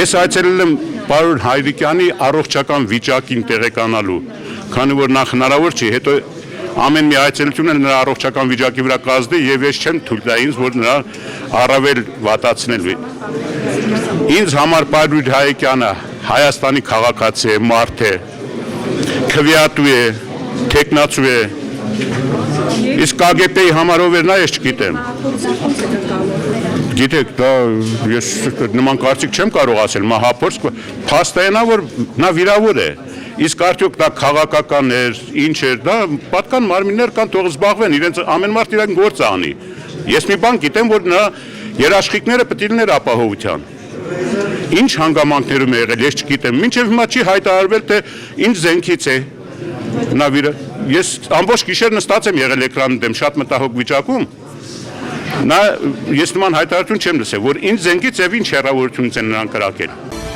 Ես այցելել եմ պարոն Հայրիկյանի առողջական վիճակին տեղեկանալու, քանի որ նախ հնարավոր չի, հետո ամեն մի այցելությունը նրա առողջական վիճակի վրա կազդի եւ ես չեմ թույլ տա ինձ, որ նրա առավել վատացնել։ Ինձ համար պարոն Հայրիկյանը Հայաստանի քաղաքացի է, մարդ է, քվեատու է, տեխնացու է, իսկ KGB-ի համար ով էր նա ես չգիտեմ։ Գիտեք, դա ես նման կարծիք չեմ կարող ասել, մահափորձ, փաստային է, որ նա վիրավոր է։ Իսկ արդյոք դա քաղաքական էր, ինչ էր, դա պատկան մարմիններ կան, թող զբաղվեն, իրենց ամեն մարդ իրեն գործ անի։ Ես մի բան գիտեմ, որ նա երաշխիքները պետք է լիներ ապահովության։ Ինչ հանգամանքներում է եղել, ես չգիտեմ, մինչև հիմա չի հայտարարվել, թե ինչ զենքից է նա ես ամբողջ գիշեր նստած եմ եղել էկրանի դեմ, շատ մտահոգ վիճակում։ Ես նման հայտարարություն չեմ լսել, որ ինչ զենքից եւ ինչ հեռավորությունից են նրան կրակել։